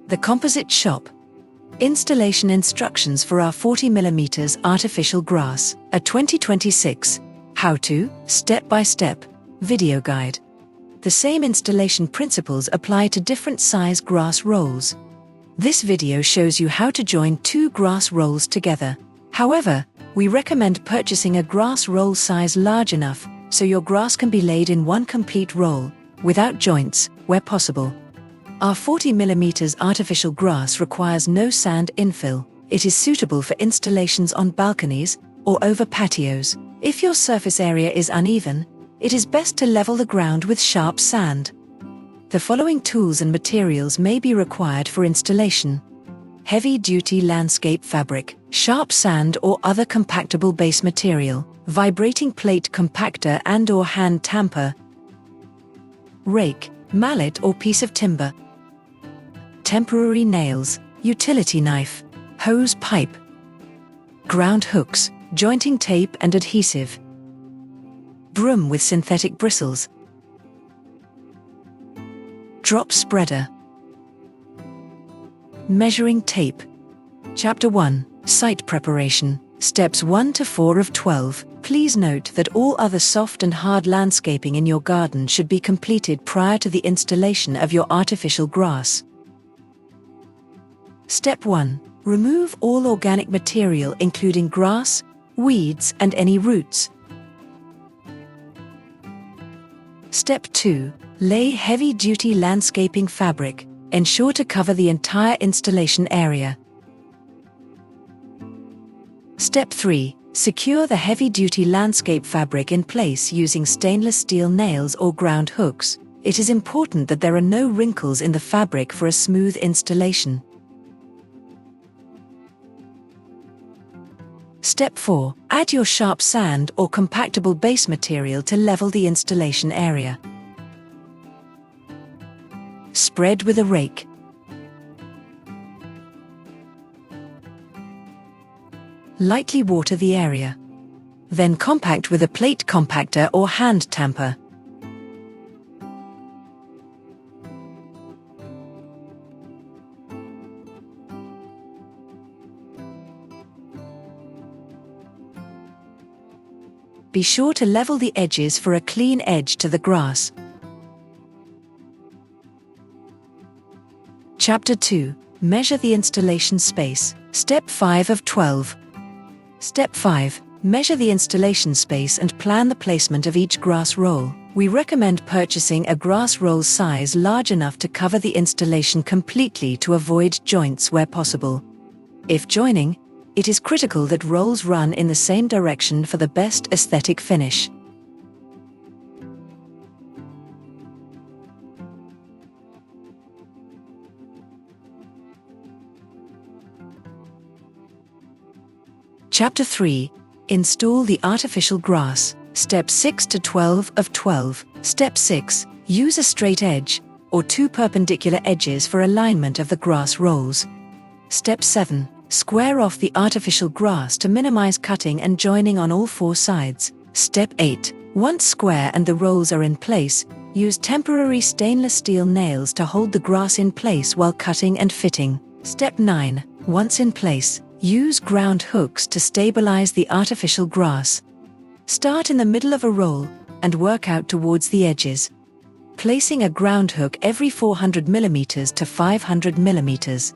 The Composite Shop. Installation instructions for our 40mm artificial grass. A 2026 how-to, step-by-step video guide. The same installation principles apply to different size grass rolls. This video shows you how to join two grass rolls together. However, we recommend purchasing a grass roll size large enough so your grass can be laid in one complete roll, without joints, where possible. Our 40mm artificial grass requires no sand infill. It is suitable for installations on balconies or over patios. If your surface area is uneven, it is best to level the ground with sharp sand. The following tools and materials may be required for installation: heavy-duty landscape fabric, sharp sand or other compactable base material, vibrating plate compactor and/or hand tamper, rake, mallet or piece of timber, temporary nails, utility knife, hose pipe, ground hooks, jointing tape and adhesive, broom with synthetic bristles, drop spreader, measuring tape. Chapter 1. Site Preparation. Steps 1 to 4 of 12. Please note that all other soft and hard landscaping in your garden should be completed prior to the installation of your artificial grass. Step 1. Remove all organic material including grass, weeds and any roots. Step 2. Lay heavy-duty landscaping fabric. Ensure to cover the entire installation area. Step 3. Secure the heavy-duty landscape fabric in place using stainless steel nails or ground hooks. It is important that there are no wrinkles in the fabric for a smooth installation. Step 4. Add your sharp sand or compactable base material to level the installation area. Spread with a rake. Lightly water the area. Then compact with a plate compactor or hand tamper. Be sure to level the edges for a clean edge to the grass. Chapter 2. Measure the installation space. Step 5 of 12. Step 5. Measure the installation space and plan the placement of each grass roll. We recommend purchasing a grass roll size large enough to cover the installation completely to avoid joints where possible. If joining, it is critical that rolls run in the same direction for the best aesthetic finish. Chapter 3. Install the artificial grass. Steps 6 to 12 of 12. Step 6. Use a straight edge, or two perpendicular edges for alignment of the grass rolls. Step 7. Square off the artificial grass to minimize cutting and joining on all four sides. Step 8. Once square and the rolls are in place, use temporary stainless steel nails to hold the grass in place while cutting and fitting. Step 9. Once in place, use ground hooks to stabilize the artificial grass. Start in the middle of a roll and work out towards the edges, placing a ground hook every 400mm to 500mm.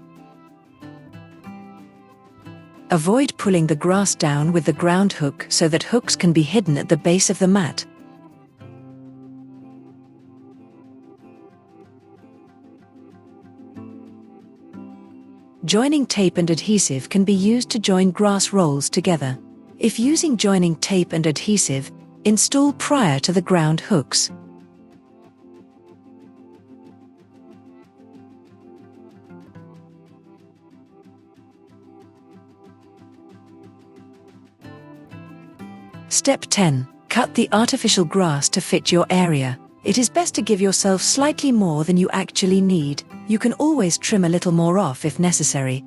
Avoid pulling the grass down with the ground hook so that hooks can be hidden at the base of the mat. Joining tape and adhesive can be used to join grass rolls together. If using joining tape and adhesive, install prior to the ground hooks. Step 10. Cut the artificial grass to fit your area. It is best to give yourself slightly more than you actually need. You can always trim a little more off if necessary.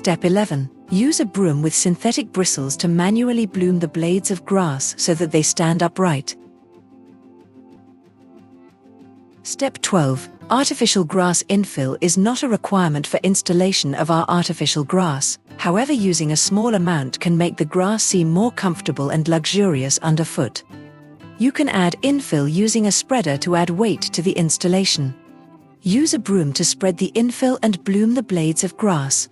Step 11. Use a broom with synthetic bristles to manually bloom the blades of grass so that they stand upright. Step 12. Artificial grass infill is not a requirement for installation of our artificial grass. However, using a small amount can make the grass seem more comfortable and luxurious underfoot. You can add infill using a spreader to add weight to the installation. Use a broom to spread the infill and bloom the blades of grass.